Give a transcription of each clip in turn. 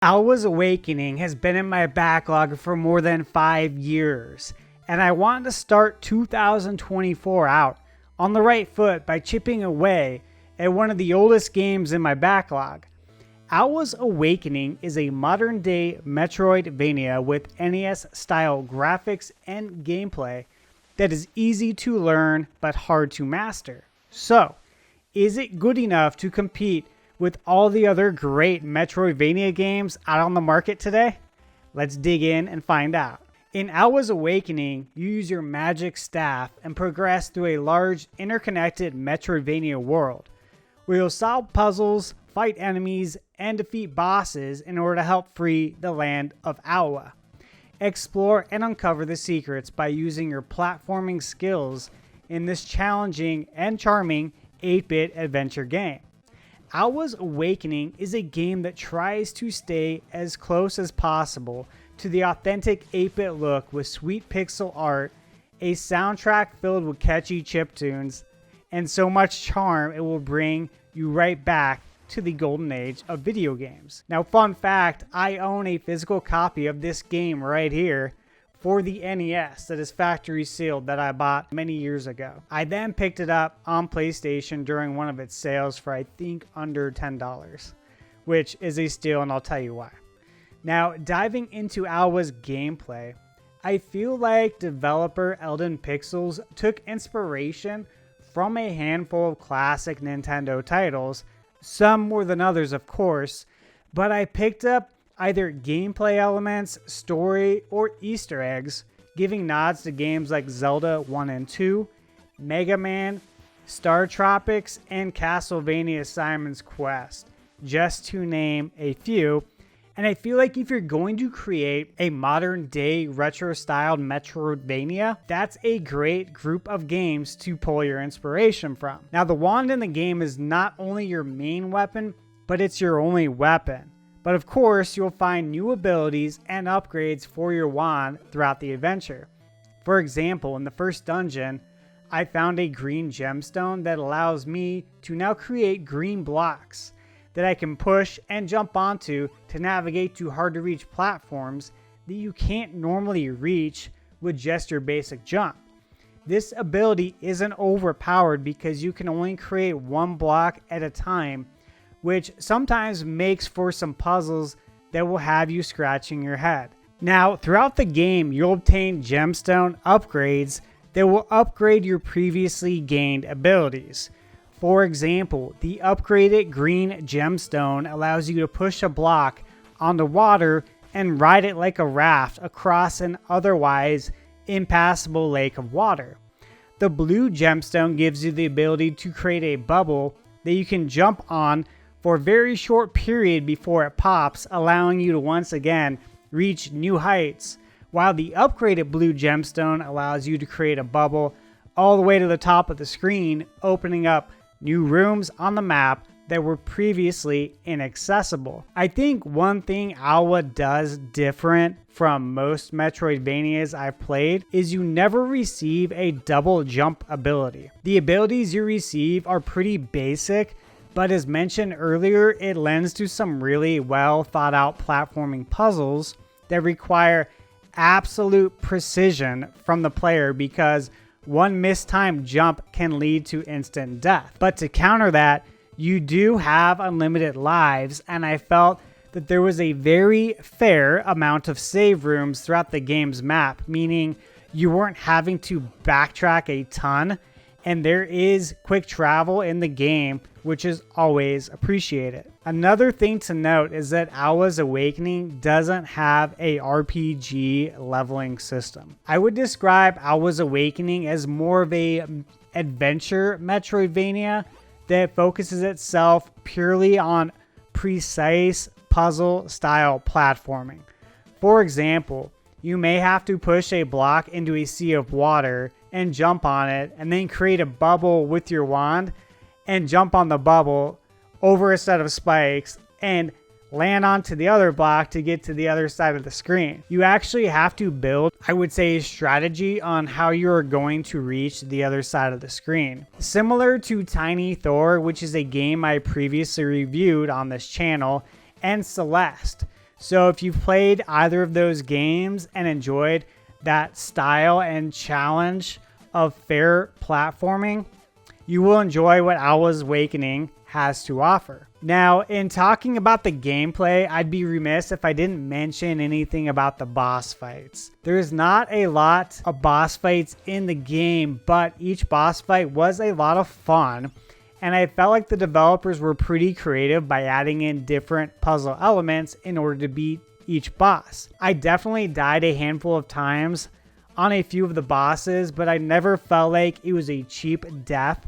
Alwa's Awakening has been in my backlog for more than 5 years, and I want to start 2024 out on the right foot by chipping away at one of the oldest games in my backlog. Alwa's Awakening is a modern-day Metroidvania with NES-style graphics and gameplay that is easy to learn but hard to master. So, is it good enough to compete with all the other great Metroidvania games out on the market today? Let's dig in and find out. In Alwa's Awakening, you use your magic staff and progress through a large, interconnected Metroidvania world, where you'll solve puzzles, fight enemies, and defeat bosses in order to help free the land of Alwa. Explore and uncover the secrets by using your platforming skills in this challenging and charming 8-bit adventure game. Alwa's Awakening is a game that tries to stay as close as possible to the authentic 8-bit look with sweet pixel art, a soundtrack filled with catchy chiptunes, and so much charm it will bring you right back to the golden age of video games. Now, fun fact, I own a physical copy of this game right here for the NES that is factory sealed that I bought many years ago. I then picked it up on PlayStation during one of its sales for I think under $10, which is a steal, and I'll tell you why. Now, diving into Alwa's gameplay, I feel like developer Elden Pixels took inspiration from a handful of classic Nintendo titles, some more than others of course, but I picked up either gameplay elements, story, or Easter eggs, giving nods to games like Zelda 1 and 2, Mega Man, Star Tropics, and Castlevania Simon's Quest, just to name a few. And I feel like if you're going to create a modern-day retro-styled Metroidvania, that's a great group of games to pull your inspiration from. Now, the wand in the game is not only your main weapon, but it's your only weapon. But of course, you'll find new abilities and upgrades for your wand throughout the adventure. For example, in the first dungeon, I found a green gemstone that allows me to now create green blocks that I can push and jump onto to navigate to hard to reach platforms that you can't normally reach with just your basic jump. This ability isn't overpowered because you can only create one block at a time, which sometimes makes for some puzzles that will have you scratching your head. Now, throughout the game, you'll obtain gemstone upgrades that will upgrade your previously gained abilities. For example, the upgraded green gemstone allows you to push a block on the water and ride it like a raft across an otherwise impassable lake of water. The blue gemstone gives you the ability to create a bubble that you can jump on for a very short period before it pops, allowing you to once again reach new heights, while the upgraded blue gemstone allows you to create a bubble all the way to the top of the screen, opening up new rooms on the map that were previously inaccessible. I think one thing Alwa does different from most Metroidvanias I've played is you never receive a double jump ability. The abilities you receive are pretty basic, but as mentioned earlier, it lends to some really well thought out platforming puzzles that require absolute precision from the player because one mistimed jump can lead to instant death. But to counter that, you do have unlimited lives, and I felt that there was a very fair amount of save rooms throughout the game's map, meaning you weren't having to backtrack a ton, and there is quick travel in the game, which is always appreciated. Another thing to note is that Alwa's Awakening doesn't have a RPG leveling system. I would describe Alwa's Awakening as more of a adventure Metroidvania that focuses itself purely on precise puzzle style platforming. For example, you may have to push a block into a sea of water and jump on it, and then create a bubble with your wand and jump on the bubble over a set of spikes and land onto the other block to get to the other side of the screen. You actually have to build, I would say, a strategy on how you're going to reach the other side of the screen. Similar to Tiny Thor, which is a game I previously reviewed on this channel, and Celeste. So if you've played either of those games and enjoyed that style and challenge of fair platforming, you will enjoy what Alwa's Awakening has to offer. Now, in talking about the gameplay, I'd be remiss if I didn't mention anything about the boss fights. There's not a lot of boss fights in the game, but each boss fight was a lot of fun, and I felt like the developers were pretty creative by adding in different puzzle elements in order to beat each boss. I definitely died a handful of times on a few of the bosses, but I never felt like it was a cheap death.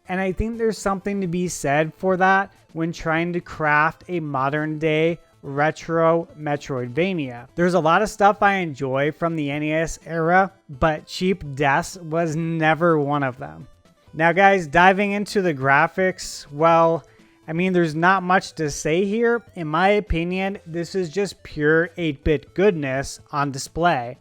And I think there's something to be said for that when trying to craft a modern day retro Metroidvania. There's a lot of stuff I enjoy from the NES era, but cheap deaths was never one of them. Now guys, diving into the graphics, well, I mean, there's not much to say here. In my opinion, this is just pure 8-bit goodness on display.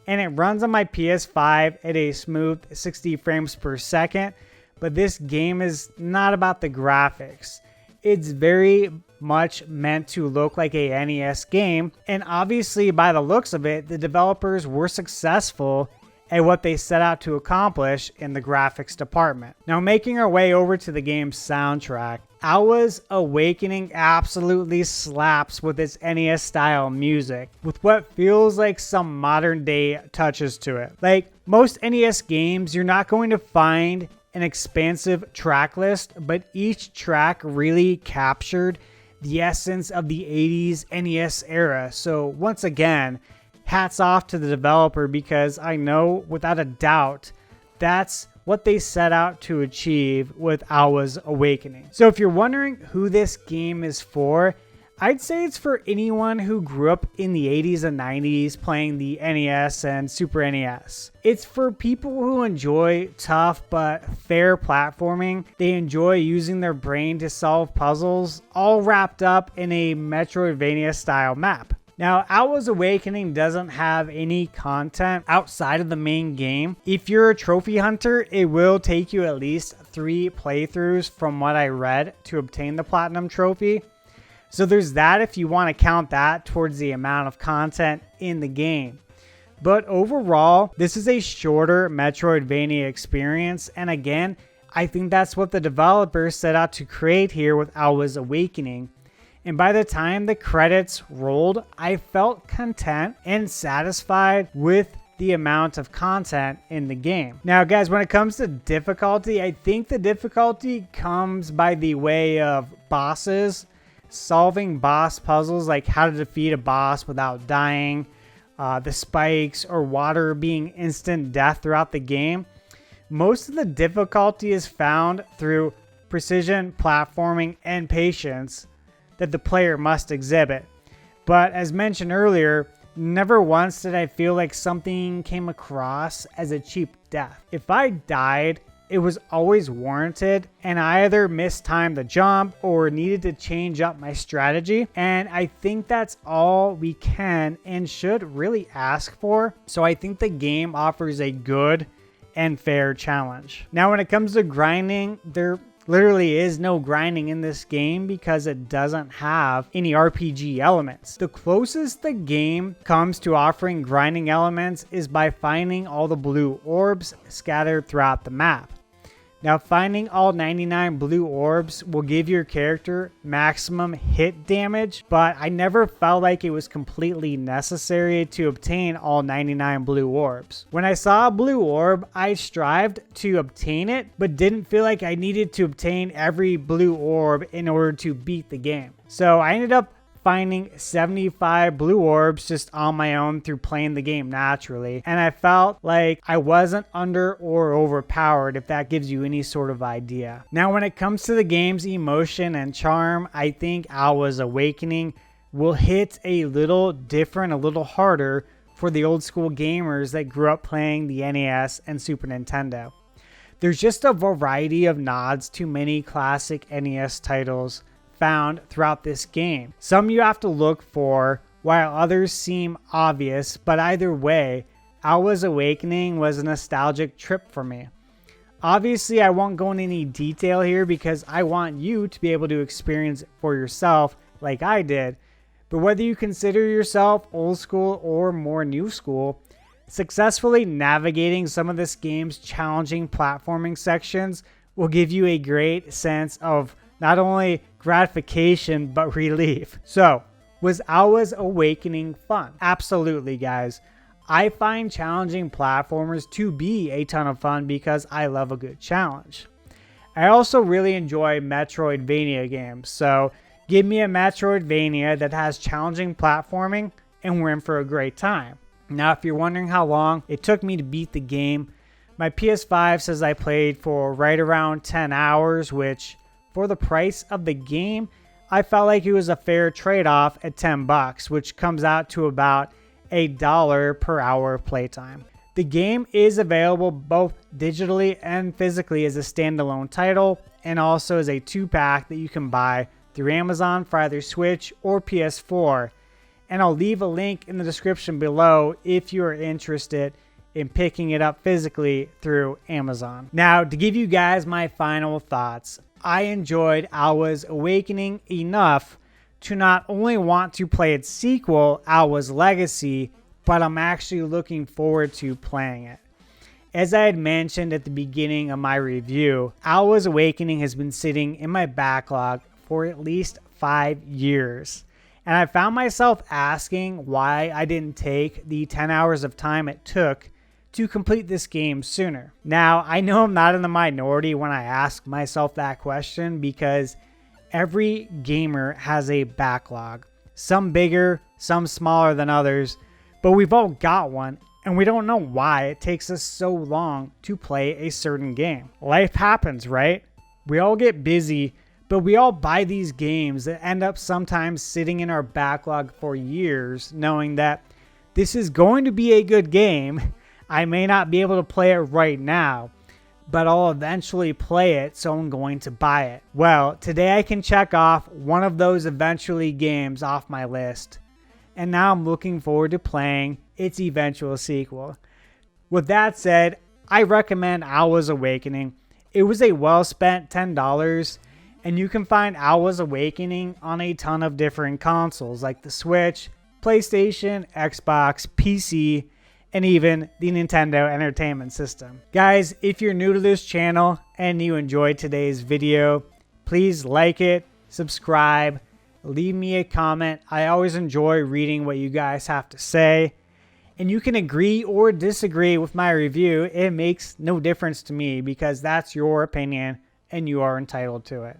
And it runs on my PS5 at a smooth 60 frames per second. But this game is not about the graphics. It's very much meant to look like a NES game, and obviously by the looks of it, the developers were successful at what they set out to accomplish in the graphics department. Now, making our way over to the game's soundtrack, Alwa's Awakening absolutely slaps with its NES style music, with what feels like some modern day touches to it. Like most NES games, you're not going to find an expansive track list, but each track really captured the essence of the 80s NES era. So once again, hats off to the developer, because I know without a doubt that's what they set out to achieve with Alwa's Awakening. So if you're wondering who this game is for, I'd say it's for anyone who grew up in the 80s and 90s playing the NES and Super NES. It's for people who enjoy tough but fair platforming. They enjoy using their brain to solve puzzles, all wrapped up in a Metroidvania style map. Now, Alwa's Awakening doesn't have any content outside of the main game. If you're a trophy hunter, it will take you at least 3 playthroughs from what I read to obtain the Platinum Trophy. So there's that if you want to count that towards the amount of content in the game. But overall, this is a shorter Metroidvania experience, and again, I think that's what the developers set out to create here with Alwa's Awakening. And by the time the credits rolled, I felt content and satisfied with the amount of content in the game. Now guys, when it comes to difficulty, I think the difficulty comes by the way of bosses. Solving boss puzzles like how to defeat a boss without dying, the spikes or water being instant death throughout the game. Most of the difficulty is found through precision, platforming, and patience that the player must exhibit. But as mentioned earlier, never once did I feel like something came across as a cheap death. If I died, it was always warranted, and I either mistimed the jump or needed to change up my strategy. And I think that's all we can and should really ask for. So I think the game offers a good and fair challenge. Now, when it comes to grinding, there literally is no grinding in this game because it doesn't have any RPG elements. The closest the game comes to offering grinding elements is by finding all the blue orbs scattered throughout the map. Now, finding all 99 blue orbs will give your character maximum hit damage, but I never felt like it was completely necessary to obtain all 99 blue orbs. When I saw a blue orb, I strived to obtain it, but didn't feel like I needed to obtain every blue orb in order to beat the game. So I ended up finding 75 blue orbs just on my own through playing the game naturally, and I felt like I wasn't under or overpowered, if that gives you any sort of idea. Now, when it comes to the game's emotion and charm, I think Alwa's Awakening will hit a little different, a little harder for the old school gamers that grew up playing the NES and Super Nintendo. There's just a variety of nods to many classic NES titles found throughout this game. Some you have to look for, while others seem obvious, but either way, Alwa's Awakening was a nostalgic trip for me. Obviously, I won't go into any detail here because I want you to be able to experience it for yourself like I did, But whether you consider yourself old school or more new school, successfully navigating some of this game's challenging platforming sections will give you a great sense of not only gratification but relief. So, was Alwa's Awakening fun? Absolutely, guys. I find challenging platformers to be a ton of fun because I love a good challenge. I also really enjoy Metroidvania games, so give me a Metroidvania that has challenging platforming and we're in for a great time. Now, if you're wondering how long it took me to beat the game, my PS5 says I played for right around 10 hours, which for the price of the game, I felt like it was a fair trade-off at $10, which comes out to about $1 per hour of playtime. The game is available both digitally and physically as a standalone title, and also as a 2-pack that you can buy through Amazon for either Switch or PS4. And I'll leave a link in the description below if you are interested in picking it up physically through Amazon. Now, to give you guys my final thoughts, I enjoyed Alwa's Awakening enough to not only want to play its sequel, Alwa's Legacy, but I'm actually looking forward to playing it. As I had mentioned at the beginning of my review, Alwa's Awakening has been sitting in my backlog for at least 5 years. And I found myself asking why I didn't take the 10 hours of time it took to complete this game sooner. Now, I know I'm not in the minority when I ask myself that question because every gamer has a backlog. Some bigger, some smaller than others, but we've all got one, and we don't know why it takes us so long to play a certain game. Life happens, right? We all get busy, but we all buy these games that end up sometimes sitting in our backlog for years, knowing that this is going to be a good game. I may not be able to play it right now, but I'll eventually play it, so I'm going to buy it. Well, today I can check off one of those eventually games off my list, and now I'm looking forward to playing its eventual sequel. With that said, I recommend Alwa's Awakening. It was a well-spent $10, and you can find Alwa's Awakening on a ton of different consoles like the Switch, PlayStation, Xbox, PC, and even the Nintendo Entertainment System. Guys, if you're new to this channel and you enjoyed today's video, please like it, subscribe, leave me a comment. I always enjoy reading what you guys have to say. And you can agree or disagree with my review. It makes no difference to me because that's your opinion and you are entitled to it.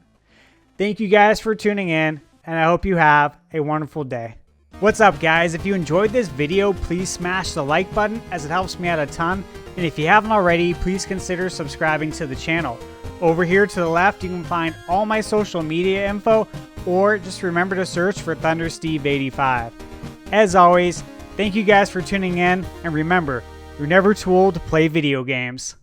Thank you guys for tuning in, and I hope you have a wonderful day. What's up, guys? If you enjoyed this video, please smash the like button as it helps me out a ton. And if you haven't already, please consider subscribing to the channel. Over here to the left, you can find all my social media info, or just remember to search for ThunderSteve85. As always, thank you guys for tuning in, and remember, you're never too old to play video games.